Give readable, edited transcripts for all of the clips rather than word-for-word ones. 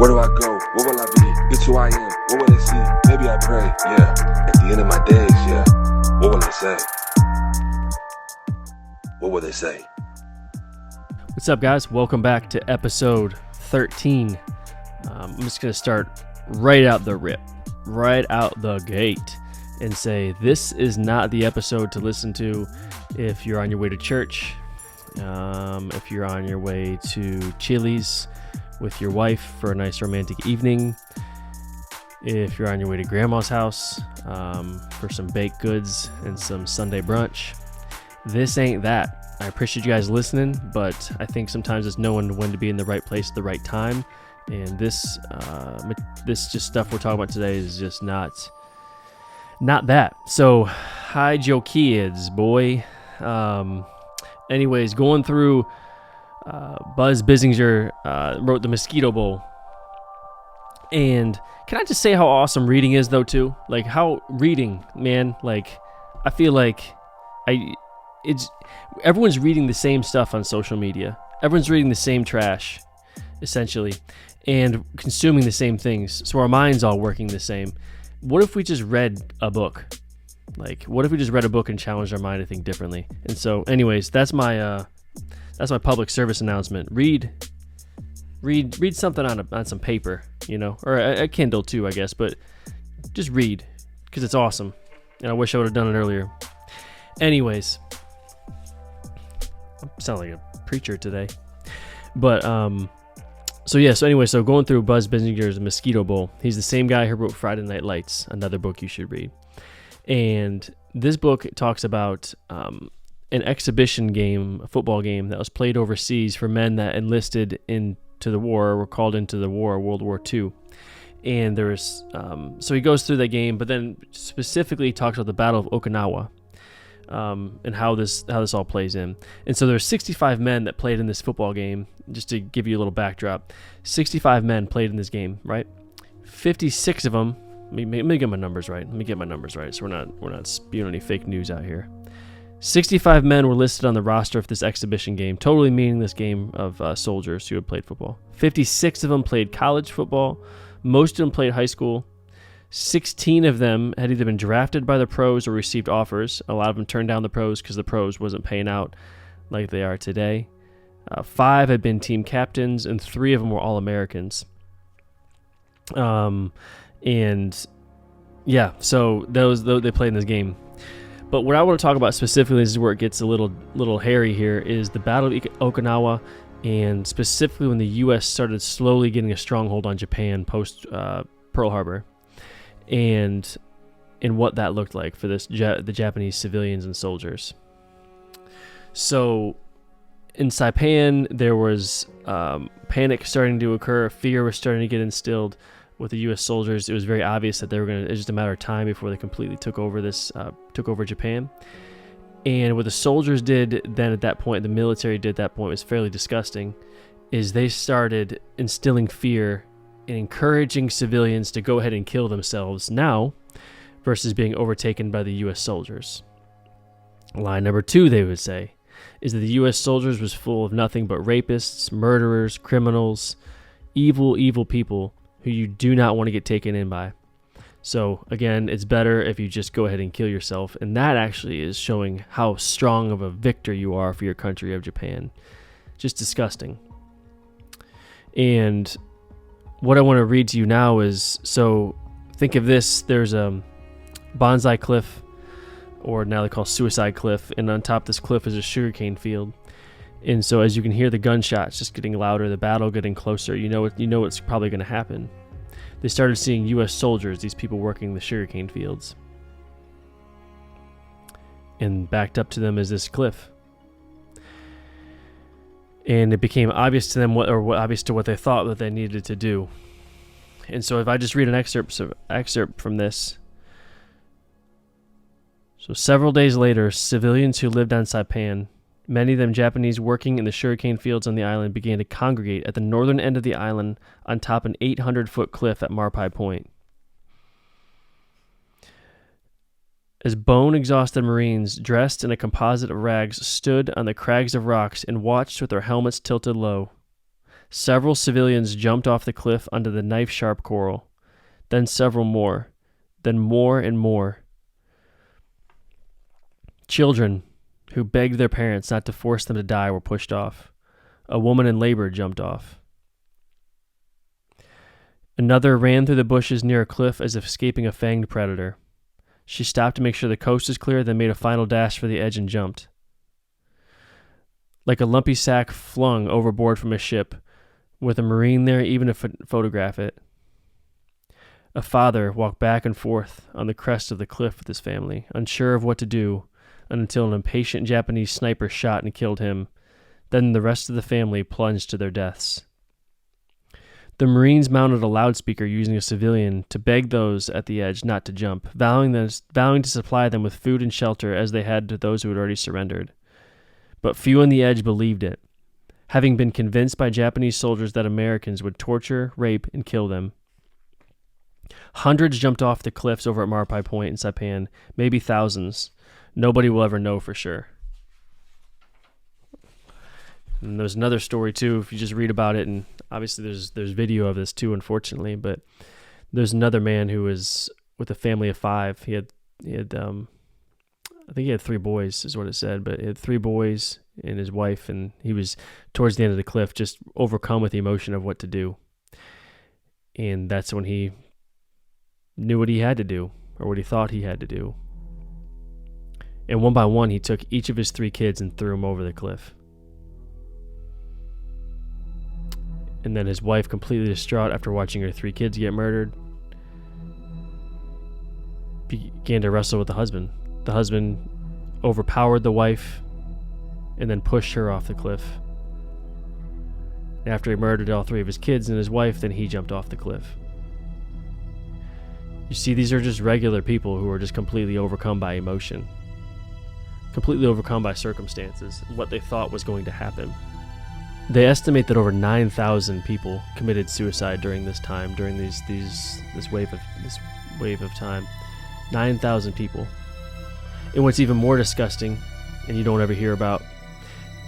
Where do I go? What will I be? It's who I am. What will they see? Maybe I pray, yeah. At the end of my days, yeah. What will they say? What will they say? What's up, guys? Welcome back to episode 13. I'm just going to start right out the gate, and say this is not the episode to listen to if you're on your way to church, if you're on your way to Chili's with your wife for a nice romantic evening, if you're on your way to grandma's house for some baked goods and some Sunday brunch. This ain't that. I appreciate you guys listening, but I think sometimes it's knowing when to be in the right place at the right time. And this just stuff we're talking about today is just not that. So hide your kids, boy. Anyways, going through, Buzz Bissinger wrote The Mosquito Bowl. And can I just say how awesome reading is, though, too? Like, how reading, man, like, I feel like everyone's reading the same stuff on social media. Everyone's reading the same trash, essentially, and consuming the same things. So our mind's all working the same. What if we just read a book? Like, what if we just read a book and challenged our mind to think differently? And so, anyways, that's my public service announcement. Read something on some paper, you know, or a Kindle too, I guess. But just read, because it's awesome. And I wish I would have done it earlier. Anyways, I sound like a preacher today. But So going through Buzz Bissinger's Mosquito Bowl. He's the same guy who wrote Friday Night Lights, another book you should read. And this book talks about an exhibition game, a football game that was played overseas for men that enlisted into the war, or were called into the war, World War II. And there's so he goes through that game, but then specifically talks about the Battle of Okinawa. And how this all plays in. And so there's 65 men that played in this football game. Just to give you a little backdrop, 65 men played in this game, right? 56 of them. Let me get my numbers right. So we're not spewing any fake news out here. 65 men were listed on the roster for this exhibition game, totally meaningless game of soldiers who had played football. 56 of them played college football. Most of them played high school. 16 of them had either been drafted by the pros or received offers. A lot of them turned down the pros because the pros wasn't paying out like they are today. 5 had been team captains, and 3 of them were All-Americans. So they played in this game. But what I want to talk about specifically, this is where it gets a little hairy here, is the Battle of Okinawa, and specifically when the U.S. started slowly getting a stronghold on Japan post Pearl Harbor. And what that looked like for the Japanese civilians and soldiers. So in Saipan, there was panic starting to occur. Fear was starting to get instilled with the U.S. soldiers. It was very obvious that it was just a matter of time before they completely took over Japan. And what the soldiers did then at that point, the military did at that point, was fairly disgusting, is they started instilling fear and encouraging civilians to go ahead and kill themselves now versus being overtaken by the U.S. soldiers. Line number 2, they would say, is that the U.S. soldiers was full of nothing but rapists, murderers, criminals, evil people who you do not want to get taken in by. So, again, it's better if you just go ahead and kill yourself, and that actually is showing how strong of a victor you are for your country of Japan. Just disgusting. And what I want to read to you now is, so think of this, there's a Banzai Cliff, or now they call Suicide Cliff, and on top of this cliff is a sugarcane field. And so as you can hear the gunshots just getting louder, the battle getting closer, you know what's probably going to happen. They started seeing U.S. soldiers, these people working the sugarcane fields. And backed up to them is this cliff. And it became obvious to them obvious to what they thought that they needed to do. And so if I just read an excerpt from this. So several days later, civilians who lived on Saipan, many of them Japanese working in the sugarcane fields on the island, began to congregate at the northern end of the island on top an 800-foot cliff at Marpai Point. As bone-exhausted Marines, dressed in a composite of rags, stood on the crags of rocks and watched with their helmets tilted low. Several civilians jumped off the cliff onto the knife-sharp coral, then several more, then more and more. Children who begged their parents not to force them to die were pushed off. A woman in labor jumped off. Another ran through the bushes near a cliff as if escaping a fanged predator. She stopped to make sure the coast was clear, then made a final dash for the edge and jumped. Like a lumpy sack flung overboard from a ship, with a Marine there even to photograph it. A father walked back and forth on the crest of the cliff with his family, unsure of what to do, until an impatient Japanese sniper shot and killed him. Then the rest of the family plunged to their deaths. The Marines mounted a loudspeaker using a civilian to beg those at the edge not to jump, vowing to supply them with food and shelter as they had to those who had already surrendered. But few on the edge believed it, having been convinced by Japanese soldiers that Americans would torture, rape, and kill them. Hundreds jumped off the cliffs over at Marapai Point in Saipan, maybe thousands. Nobody will ever know for sure. And there's another story too, if you just read about it, and obviously there's video of this too, unfortunately, but there's another man who was with a family of 5. He had I think he had 3 boys is what it said, but he had 3 boys and his wife, and he was towards the end of the cliff just overcome with the emotion of what to do. And that's when he knew what he had to do, or what he thought he had to do. And one by one, he took each of his 3 kids and threw them over the cliff. And then his wife, completely distraught after watching her 3 kids get murdered, began to wrestle with the husband. The husband overpowered the wife and then pushed her off the cliff. After he murdered all 3 of his kids and his wife, then he jumped off the cliff. You see, these are just regular people who are just completely overcome by emotion, completely overcome by circumstances, and what they thought was going to happen. They estimate that over 9,000 people committed suicide during this time, during this wave of time. 9,000 people. And what's even more disgusting, and you don't ever hear about,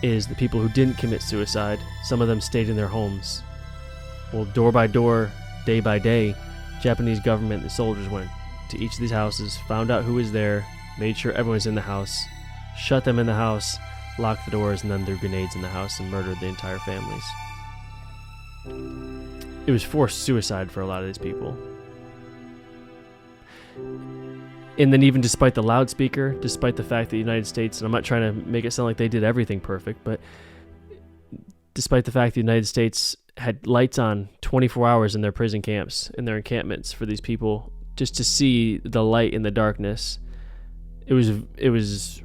is the people who didn't commit suicide. Some of them stayed in their homes. Well, door by door, day by day, Japanese government and soldiers went to each of these houses, found out who was there, made sure everyone's in the house, shut them in the house, locked the doors, and then threw grenades in the house and murdered the entire families. It was forced suicide for a lot of these people. And then even despite the loudspeaker, despite the fact that the United States, and I'm not trying to make it sound like they did everything perfect, but despite the fact the United States had lights on 24 hours in their prison camps, in their encampments for these people, just to see the light in the darkness, it was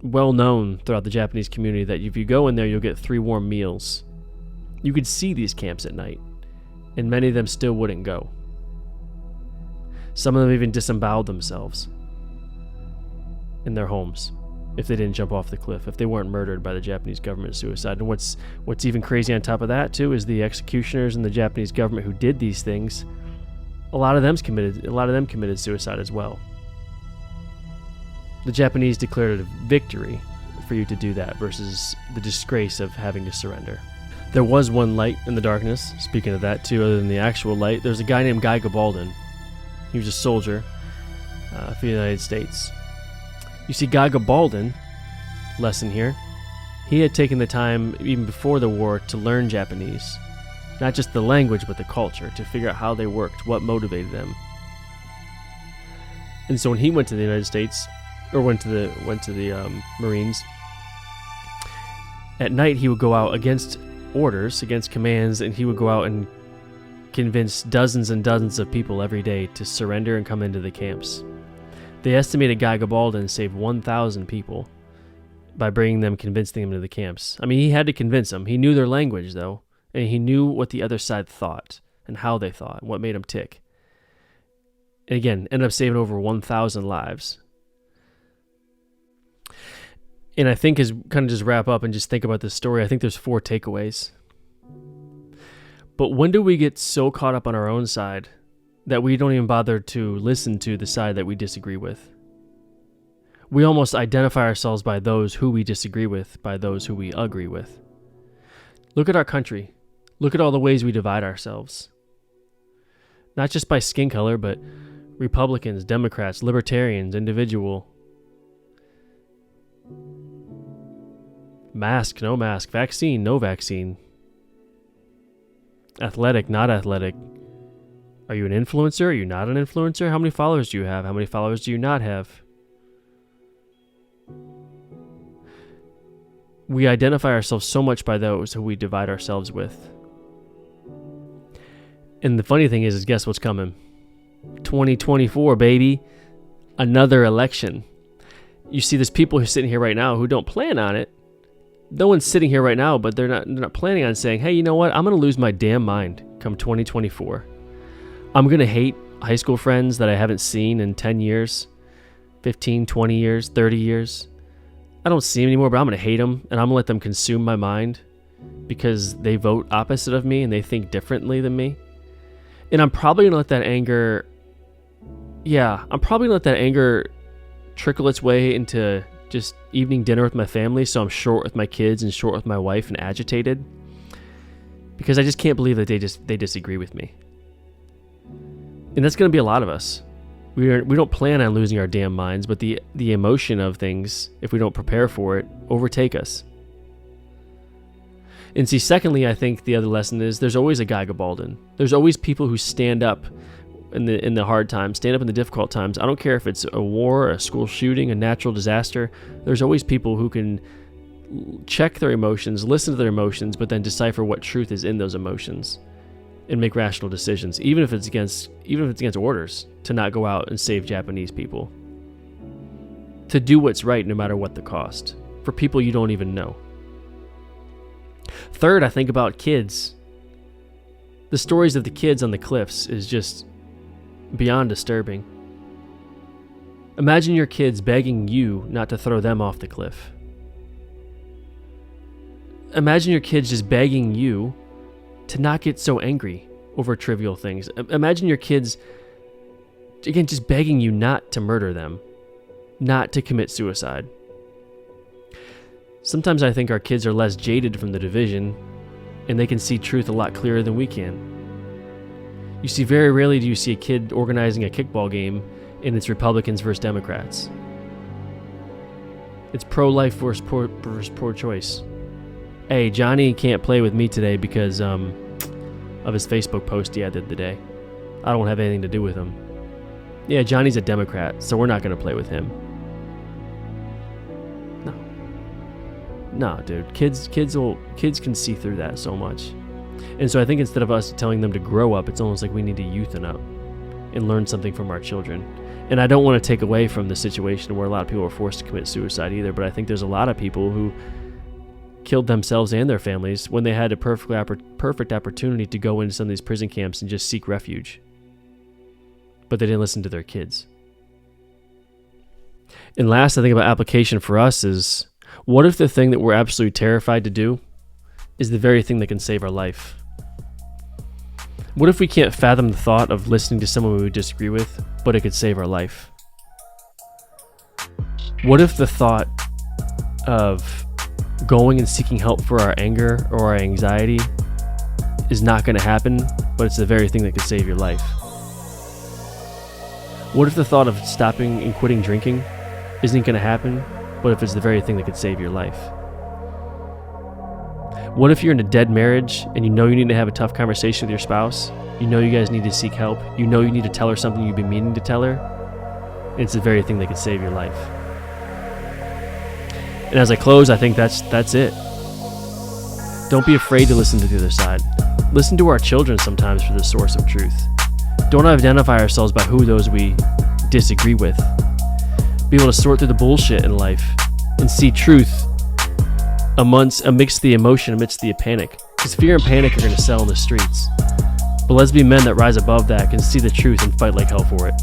well known throughout the Japanese community that if you go in there, you'll get 3 warm meals. You could see these camps at night, and many of them still wouldn't go. Some of them even disemboweled themselves in their homes if they didn't jump off the cliff, if they weren't murdered by the Japanese government suicide. And what's even crazy on top of that too is the executioners and the Japanese government who did these things. A lot of them committed suicide as well. The Japanese declared it a victory for you to do that versus the disgrace of having to surrender. There was one light in the darkness. Speaking of that too, other than the actual light, there's a guy named Guy Gabaldon. He was a soldier for the United States. You see, Guy Gabaldon, lesson here, he had taken the time, even before the war, to learn Japanese. Not just the language, but the culture, to figure out how they worked, what motivated them. And so when he went to the United States, or went to the Marines, at night he would go out against orders, against commands, and he would go out and convince dozens and dozens of people every day to surrender and come into the camps. They estimated Guy Gabaldon saved 1,000 people by convincing them into the camps. I mean, he had to convince them. He knew their language, though, and he knew what the other side thought and how they thought and what made them tick. And again, ended up saving over 1,000 lives. And I think, as kind of just wrap up and just think about this story, I think there's 4 takeaways. But when do we get so caught up on our own side that we don't even bother to listen to the side that we disagree with? We almost identify ourselves by those who we disagree with, by those who we agree with. Look at our country. Look at all the ways we divide ourselves. Not just by skin color, but Republicans, Democrats, Libertarians, individual. Mask, no mask. Vaccine, no vaccine. Athletic, not athletic. Are you an influencer? Are you not an influencer? How many followers do you have? How many followers do you not have? We identify ourselves so much by those who we divide ourselves with. And the funny thing is guess what's coming? 2024, baby. Another election. You see, there's people who are sitting here right now who don't plan on it. No one's sitting here right now, but they're not planning on saying, hey, you know what? I'm going to lose my damn mind come 2024. I'm going to hate high school friends that I haven't seen in 10 years, 15, 20 years, 30 years. I don't see them anymore, but I'm going to hate them, and I'm going to let them consume my mind because they vote opposite of me and they think differently than me. And I'm probably going to let that anger, trickle its way into just evening dinner with my family, so I'm short with my kids and short with my wife and agitated because I just can't believe that they disagree with me. And that's going to be a lot of us. We don't plan on losing our damn minds, but the emotion of things, if we don't prepare for it, overtake us. And see, secondly, I think the other lesson is there's always a Guy Gabaldon. There's always people who stand up in the hard times, stand up in the difficult times. I don't care if it's a war, a school shooting, a natural disaster. There's always people who can check their emotions, listen to their emotions, but then decipher what truth is in those emotions and make rational decisions, even if it's against orders, to not go out and save Japanese people. To do what's right no matter what the cost, for people you don't even know. Third, I think about kids. The stories of the kids on the cliffs is just beyond disturbing. Imagine your kids begging you not to throw them off the cliff. Imagine your kids just begging you to not get so angry over trivial things. Imagine your kids, again, just begging you not to murder them, not to commit suicide. Sometimes I think our kids are less jaded from the division, and they can see truth a lot clearer than we can. You see, very rarely do you see a kid organizing a kickball game and it's Republicans versus Democrats. It's pro-life versus pro-choice. Hey, Johnny can't play with me today because of his Facebook post he had the day. I don't have anything to do with him. Yeah, Johnny's a Democrat, so we're not going to play with him. No, dude. Kids can see through that so much. And so I think instead of us telling them to grow up, it's almost like we need to youthen up and learn something from our children. And I don't want to take away from the situation where a lot of people are forced to commit suicide either, but I think there's a lot of people who killed themselves and their families when they had a perfect opportunity to go into some of these prison camps and just seek refuge. But they didn't listen to their kids. And last, I think about application for us is, what if the thing that we're absolutely terrified to do is the very thing that can save our life? What if we can't fathom the thought of listening to someone we disagree with, but it could save our life? What if the thought of going and seeking help for our anger or our anxiety is not going to happen, but it's the very thing that could save your life? What if the thought of stopping and quitting drinking isn't going to happen, but if it's the very thing that could save your life? What if you're in a dead marriage and you know you need to have a tough conversation with your spouse? You know you guys need to seek help. You know you need to tell her something you've been meaning to tell her. And it's the very thing that could save your life. And as I close, I think that's it. Don't be afraid to listen to the other side. Listen to our children sometimes for the source of truth. Don't identify ourselves by who those we disagree with. Be able to sort through the bullshit in life and see truth amidst the emotion, amidst the panic. Because fear and panic are going to sell in the streets. But let's be men that rise above that, can see the truth and fight like hell for it.